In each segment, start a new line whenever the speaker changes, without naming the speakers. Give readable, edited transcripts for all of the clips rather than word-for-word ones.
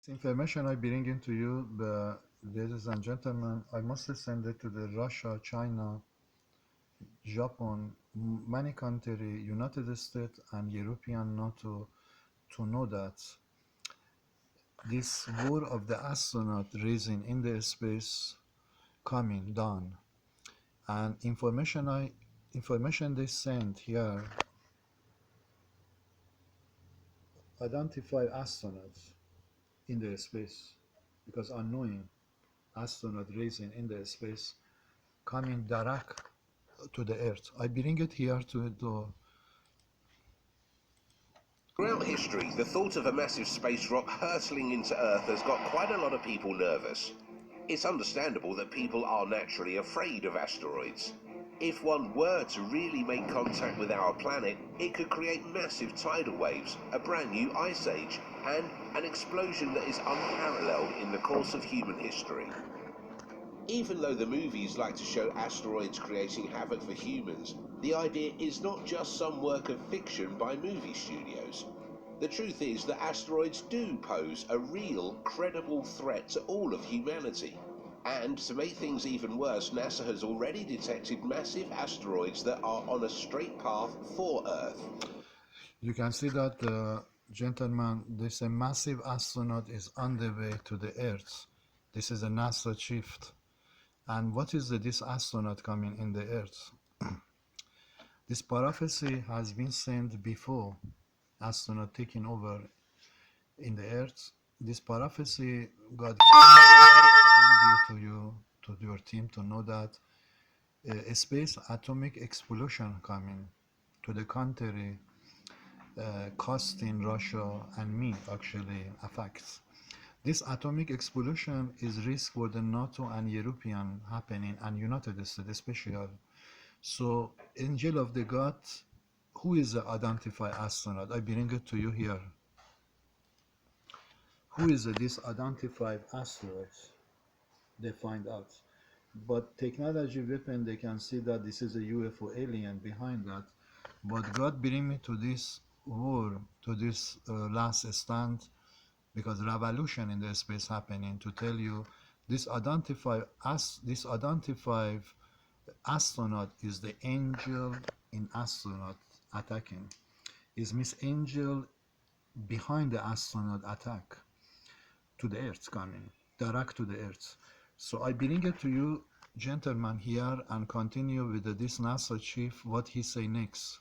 This information I bring into you, ladies and gentlemen, I must send it to the Russia, China, Japan, many countries, United States and European NATO to know that this war of the astronaut raising in the space coming down, and information they send here identify astronauts in the space because unknowing astronaut raising in the space coming direct to the earth. I bring it here to the.
Throughout history, the thought of a massive space rock hurtling into Earth has got quite a lot of people nervous. It's understandable that people are naturally afraid of asteroids. If one were to really make contact with our planet, it could create massive tidal waves, a brand new ice age, and an explosion that is unparalleled in the course of human history. Even though the movies like to show asteroids creating havoc for humans, the idea is not just some work of fiction by movie studios. The truth is that asteroids do pose a real, credible threat to all of humanity. And to make things even worse, NASA has already detected massive asteroids that are on a straight path for Earth.
You can see that, gentlemen, this a massive astronaut is on the way to the Earth. This is a NASA chief. And what is this astronaut coming in the Earth? This prophecy has been sent before astronaut taking over in the Earth. This prophecy God send you to your team to know that a space atomic explosion coming to the country costing Russia and me actually affects. This atomic explosion is risk for the NATO and European happening and United States especially. So, angel of the God, who is the identified astronaut? I bring it to you here. Who is this identified asteroid? They find out. But technology weapon, they can see that this is a UFO alien behind that. But God bring me to this war, to this last stand, because revolution in the space happening to tell you this identified astronaut is the angel in astronaut attacking. Is Miss Angel behind the astronaut attack to the earth coming direct to the earth. So I bring it to you, gentlemen, here and continue with this NASA chief what he say next.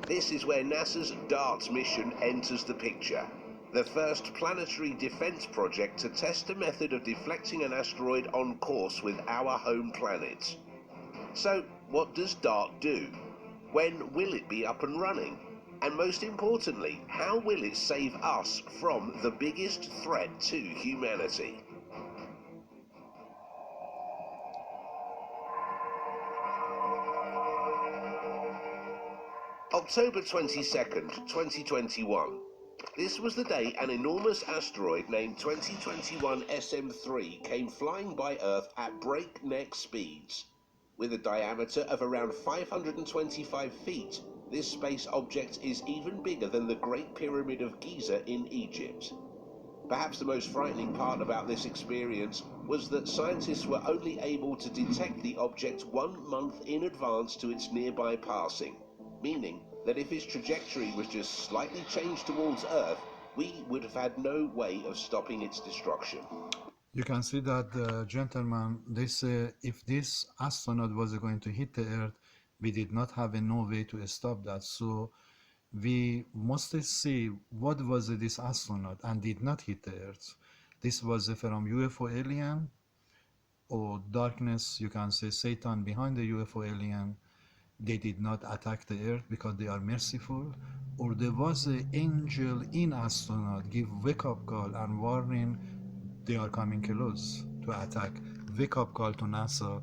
This is where NASA's DART mission enters the picture. The first planetary defense project to test a method of deflecting an asteroid on course with our home planet. So, what does DART do? When will it be up and running? And most importantly, how will it save us from the biggest threat to humanity? October 22nd, 2021. This was the day an enormous asteroid named 2021 SM3 came flying by Earth at breakneck speeds. With a diameter of around 525 feet, this space object is even bigger than the Great Pyramid of Giza in Egypt. Perhaps the most frightening part about this experience was that scientists were only able to detect the object 1 month in advance to its nearby passing, meaning that if its trajectory was just slightly changed towards Earth, we would have had no way of stopping its destruction.
You can see that, gentlemen, they say if this astronaut was going to hit the earth, we did not have no way to stop that. So we must see what was this astronaut and did not hit the earth. This was from UFO alien or darkness, you can say Satan behind the UFO alien. They did not attack the earth because they are merciful, or there was an angel in astronaut give wake up call and warning they are coming close to attack. Wake up call to NASA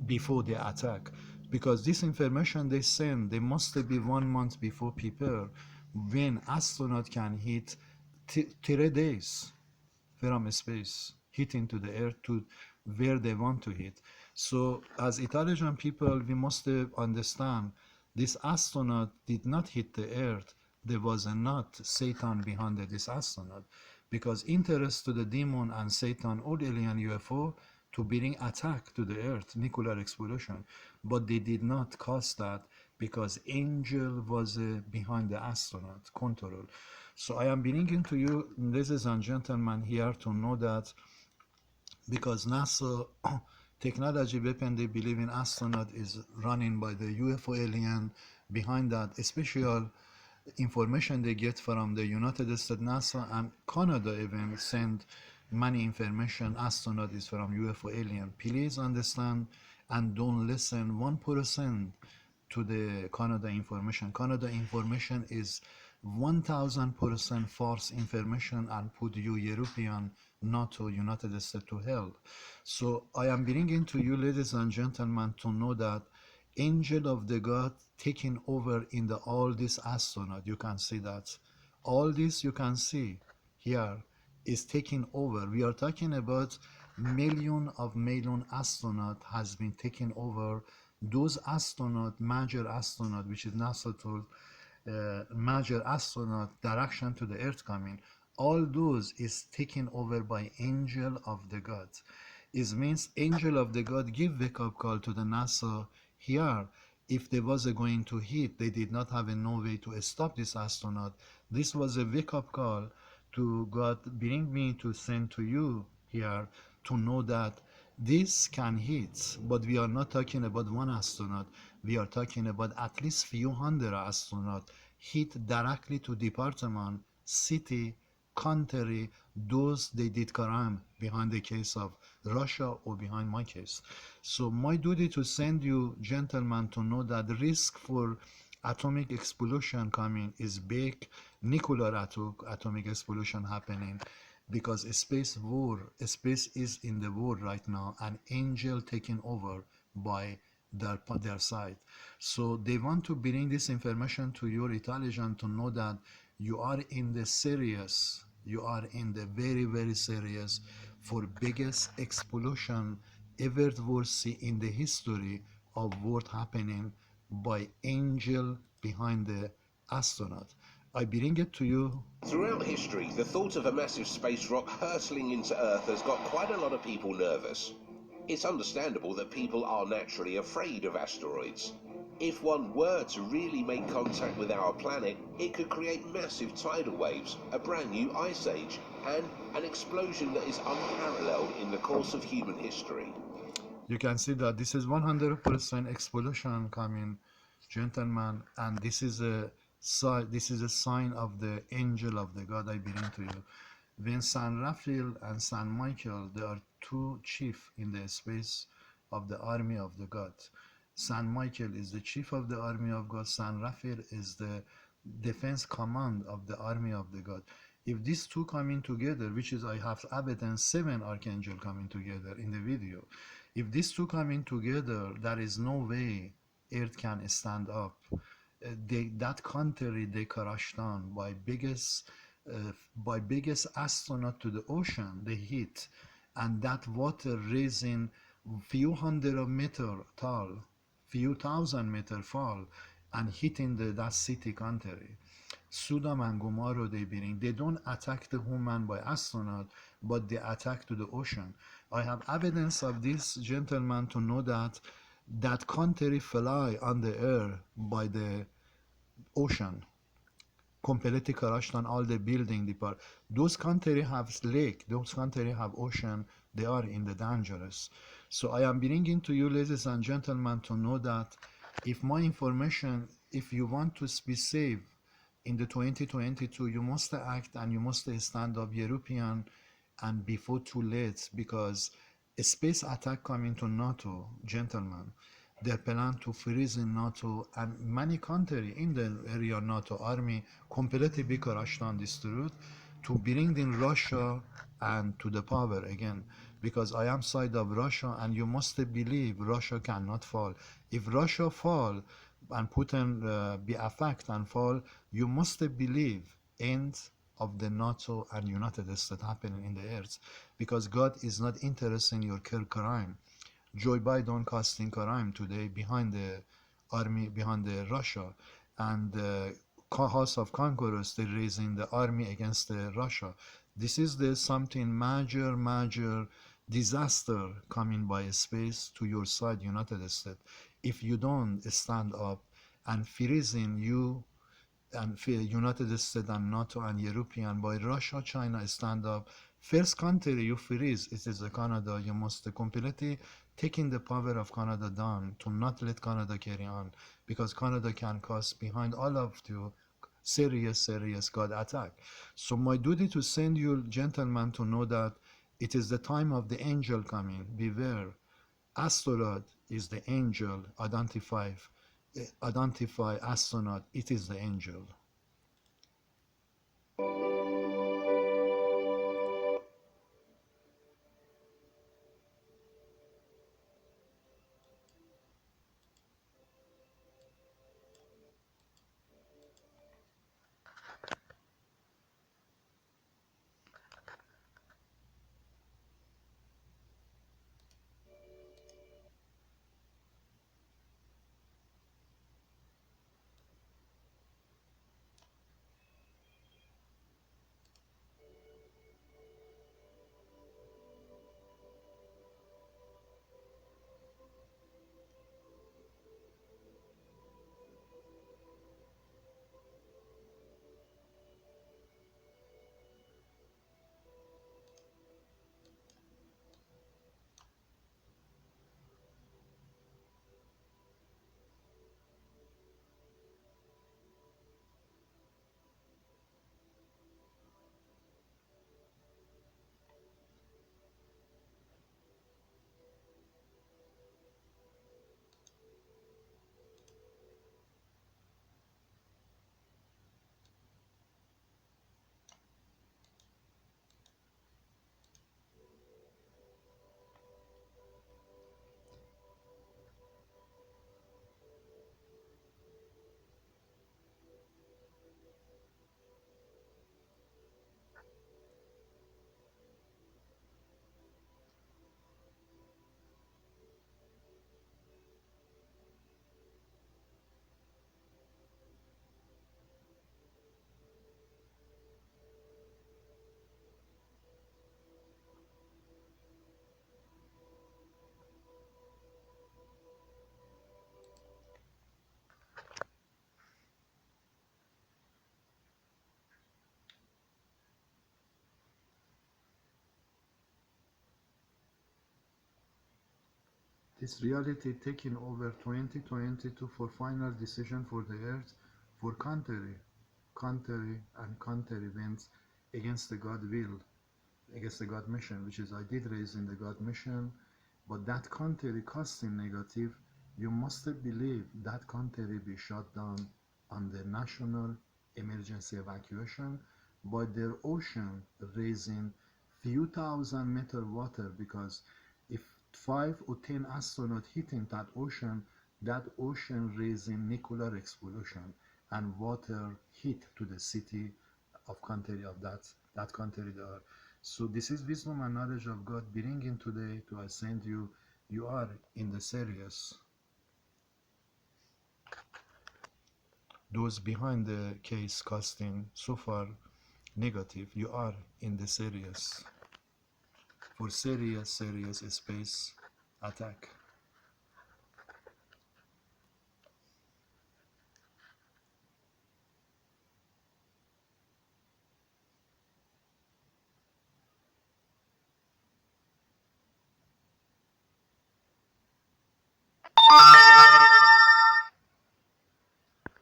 before they attack, because this information they send, they must be 1 month before prepare when astronaut can hit 3 days from space, hit into the earth to where they want to hit. So as intelligent people, we must understand this astronaut did not hit the earth. There was not Satan behind this astronaut. because interest to the demon and Satan or alien UFO to bring attack to the earth, nuclear explosion. But they did not cause that because angel was behind the astronaut control. So I am bringing to you, ladies and gentlemen, here to know that because NASA technology weapon they believe in astronaut is running by the UFO alien behind that special information they get from the United States NASA and Canada even send many information astronaut is from UFO alien. Please understand and don't listen 1% to the Canada information. Canada information is 1000% false information and put you European, NATO, United States to hell. So I am bringing to you, ladies and gentlemen, to know that angel of the God taking over in the all this astronaut. You can see that. All this you can see here is taking over. We are talking about million astronaut has been taken over. Those astronaut, major astronaut, which is NASA told, major astronaut direction to the earth coming, all those is taken over by angel of the God. It means angel of the God give wake up call to the NASA here. If they was going to hit, they did not have no way to stop this astronaut. This was a wake up call to God bring me to send to you here to know that this can hit, but we are not talking about one astronaut. We are talking about at least few hundred astronauts hit directly to department, city, country, those they did crime behind the case of Russia or behind my case. So my duty to send you gentlemen to know that the risk for atomic explosion coming is big, nuclear atomic explosion happening because space war, space is in the war right now, and angel taken over by their side. So they want to bring this information to your intelligence to know that you are in the serious, you are in the very serious for biggest explosion ever worth see in the history of what happening by angel behind the astronaut. I bring it to you.
Throughout history, the thought of a massive space rock hurtling into Earth has got quite a lot of people nervous. It's understandable that people are naturally afraid of asteroids. If one were to really make contact with our planet, it could create massive tidal waves, a brand new ice age, and an explosion that is unparalleled in the course of human history.
You can see that this is 100% explosion coming, gentlemen, and this is a sign of the angel of the God I bring to you. When San Raphael and San Michael, they are two chief in the space of the army of the God. San Michael is the chief of the army of God. San Raphael is the defense command of the army of the God. If these two coming together, which is I have evidence 7 archangel coming together in the video, if these two coming together, there is no way earth can stand up. That country they crashed down by biggest astronaut to the ocean they hit, and that water raising few hundred of meter tall, few thousand meter fall, and hitting that city country. Sodom and Gomorrah they bring. They don't attack the human by astronaut, but they attack to the ocean. I have evidence of this gentleman to know that that country fly on the air by the ocean completely crashed on all the building depart. Those country have lake, those country have ocean, they are in the dangerous. So I am bringing to you, ladies and gentlemen, to know that if my information, if you want to be safe in the 2022, you must act and you must stand up European and before too late, because a space attack coming to NATO, gentlemen, they plan to freeze in NATO, and many countries in the area NATO army completely be crushed on this route to bring in Russia and to the power again. Because I am side of Russia, and you must believe Russia cannot fall. If Russia fall and Putin be affect and fall, you must believe end of the NATO and United States happening in the earth, because God is not interested in your crime. Joe Biden casting crime today behind the army, behind the Russia, and House of Congress they raising the army against Russia. This is the something major disaster coming by space to your side, United States. If you don't stand up and freezing you and United States and NATO and European, by Russia, China stand up. First country you freeze, it is Canada. You must completely taking the power of Canada down to not let Canada carry on, because Canada can cause behind all of you serious God attack. So my duty to send you gentlemen to know that it is the time of the angel coming. Beware. Asteroid is the angel. Identify astronaut. It is the angel. This reality taking over 2022 for final decision for the earth, for counter events against the God will, against the God mission, which is I did raise in the God mission, but that country costing negative, you must believe that country be shut down on the national emergency evacuation by their ocean raising few thousand meter water, because if 5 or 10 astronauts hitting that ocean raising nuclear explosion and water hit to the city of country of that country there. So this is wisdom and knowledge of God bringing today to send you. You are in the serious. Those behind the case casting so far negative, you are in the serious for serious space attack.